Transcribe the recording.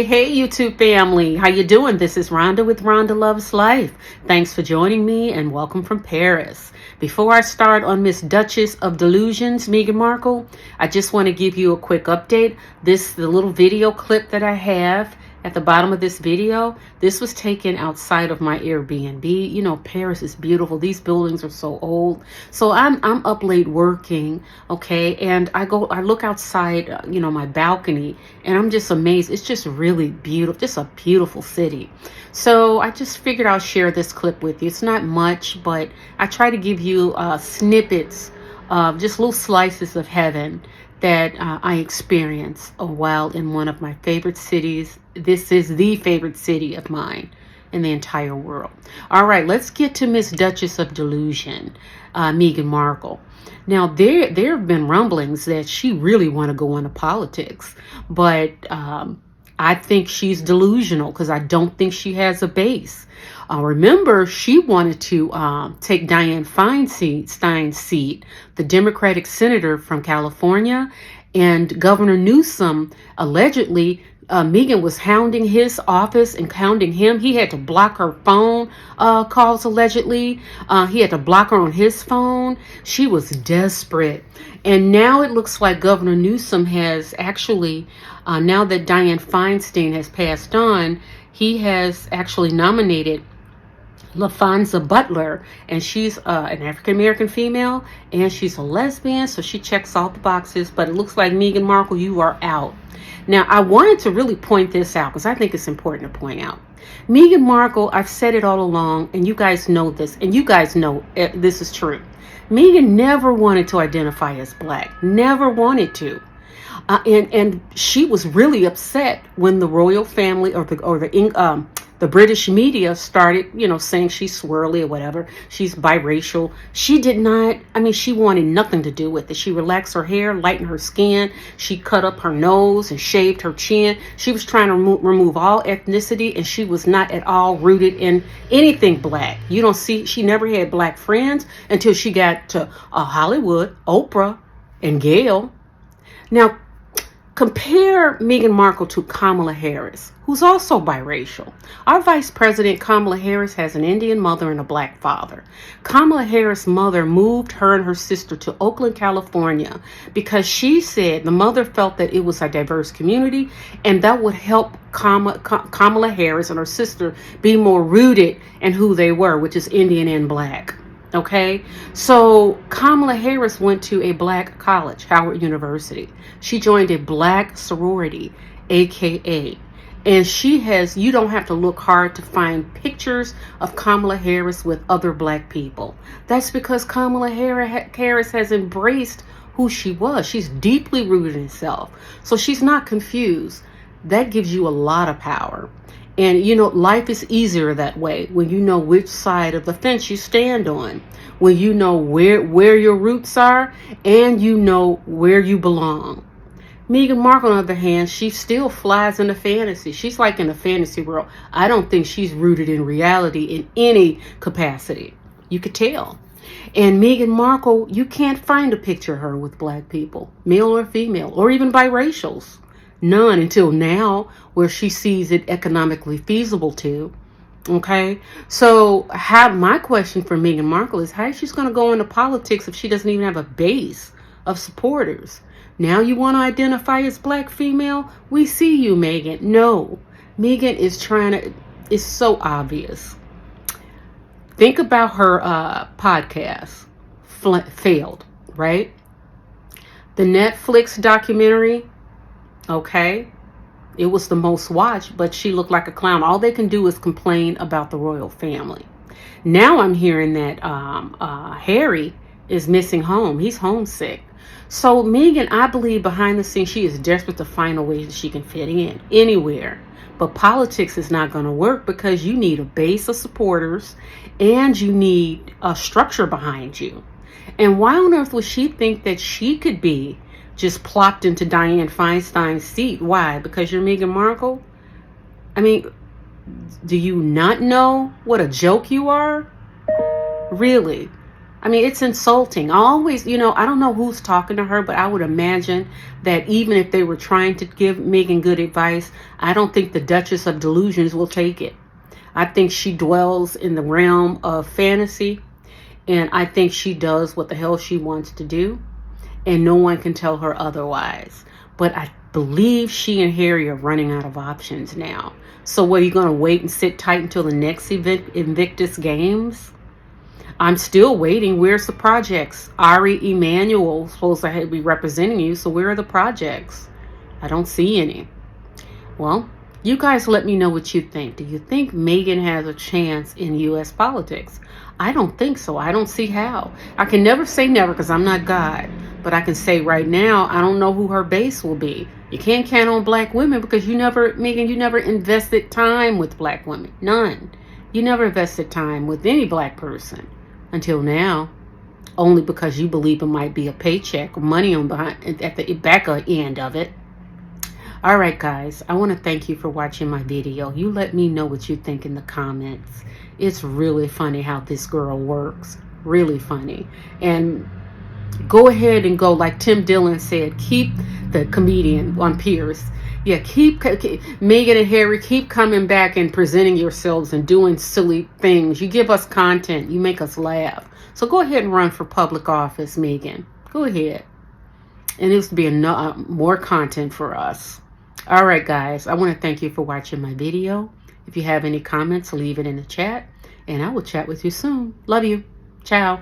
Hey, YouTube family. How you doing? This is Rhonda with Rhonda Loves Life. Thanks for joining me and welcome from Paris. Before I start on Miss Duchess of Delusions, Meghan Markle, I just want to give you a quick update. The little video clip that I have at the bottom of this video, this was taken outside of my Airbnb. You know, Paris is beautiful. These buildings are so old. So I'm up late working, okay? And I look outside, my balcony, and I'm just amazed. It's just really beautiful, just a beautiful city. So I just figured I'll share this clip with you. It's not much, but I try to give you snippets of just little slices of heaven that I experienced while in one of my favorite cities. This is the favorite city of mine in the entire world. All right, let's get to Miss Duchess of Delusion, Meghan Markle. Now, there have been rumblings that she really want to go into politics, but I think she's delusional because I don't think she has a base. Remember, she wanted to take Dianne Feinstein's seat, the Democratic senator from California, and Governor Newsom allegedly, Meeghan was hounding his office and hounding him. He had to block her phone calls allegedly. He had to block her on his phone. She was desperate. And now it looks like Governor Newsom has actually, now that Dianne Feinstein has passed on, he has actually nominated LaFonza Butler, and she's an African-American female, and she's a lesbian, so she checks all the boxes. But it looks like, Meghan Markle, you are out. Now, I wanted to really point this out because I think it's important to point out. Meghan Markle, I've said it all along, and you guys know this, and you guys know this is true. Meghan never wanted to identify as black, never wanted to. And she was really upset when the royal family or the British media started, saying she's swirly or whatever. She's biracial. She did not, she wanted nothing to do with it. She relaxed her hair, lightened her skin. She cut up her nose and shaved her chin. She was trying to remove all ethnicity, and she was not at all rooted in anything black. You don't see, she never had black friends until she got to Hollywood, Oprah, and Gayle. Now, compare Meghan Markle to Kamala Harris, who's also biracial. Our Vice President, Kamala Harris, has an Indian mother and a black father. Kamala Harris' mother moved her and her sister to Oakland, California, because she said the mother felt that it was a diverse community and that would help Kamala Harris and her sister be more rooted in who they were, which is Indian and black. Okay, so Kamala Harris went to a black college, Howard University. She joined a black sorority, AKA. And you don't have to look hard to find pictures of Kamala Harris with other black people. That's because Kamala Harris has embraced who she was. She's deeply rooted in self. So she's not confused. That gives you a lot of power. And, life is easier that way when you know which side of the fence you stand on, when you know where your roots are, and you know where you belong. Meghan Markle, on the other hand, she still flies in the fantasy. She's like in the fantasy world. I don't think she's rooted in reality in any capacity. You could tell. And Meghan Markle, you can't find a picture of her with black people, male or female, or even biracials. None until now, where she sees it economically feasible to. Okay, so my question for Meghan Markle is how she's going to go into politics if she doesn't even have a base of supporters. Now you want to identify as black female? We see you, Meghan. No, Meghan is it's so obvious. Think about her podcast, failed, right? The Netflix documentary. Okay, it was the most watched, but she looked like a clown. All they can do is complain about the royal family. Now I'm hearing that Harry is missing home. He's homesick. So Meghan, I believe behind the scenes, she is desperate to find a way that she can fit in anywhere. But politics is not going to work because you need a base of supporters and you need a structure behind you. And why on earth would she think that she could be just plopped into Dianne Feinstein's seat? Why? Because you're Meghan Markle? Do you not know what a joke you are? Really? I mean, it's insulting. I always, I don't know who's talking to her, but I would imagine that even if they were trying to give Meeghan good advice, I don't think the Duchess of Delusions will take it. I think she dwells in the realm of fantasy, and I think she does what the hell she wants to do, and no one can tell her otherwise. But I believe she and Harry are running out of options now. So what, are you going to wait and sit tight until the next Invictus Games? I'm still waiting. Where's the projects? Ari Emanuel supposed to be representing you, so where are the projects? I don't see any. Well, you guys let me know what you think. Do you think Meeghan has a chance in U.S. politics? I don't think so. I don't see how. I can never say never because I'm not God. But I can say right now, I don't know who her base will be. You can't count on black women because Meeghan, you never invested time with black women. None. You never invested time with any black person until now. Only because you believe it might be a paycheck or money on behind at the back end of it. All right, guys, I want to thank you for watching my video. You let me know what you think in the comments. It's really funny how this girl works. Really funny. And go ahead and go, like Tim Dillon said, keep the comedian on Pierce. Yeah, keep Meeghan and Harry, keep coming back and presenting yourselves and doing silly things. You give us content. You make us laugh. So go ahead and run for public office, Meeghan. Go ahead. And it will be more content for us. All right, guys, I want to thank you for watching my video. If you have any comments, leave it in the chat, and I will chat with you soon. Love you. Ciao.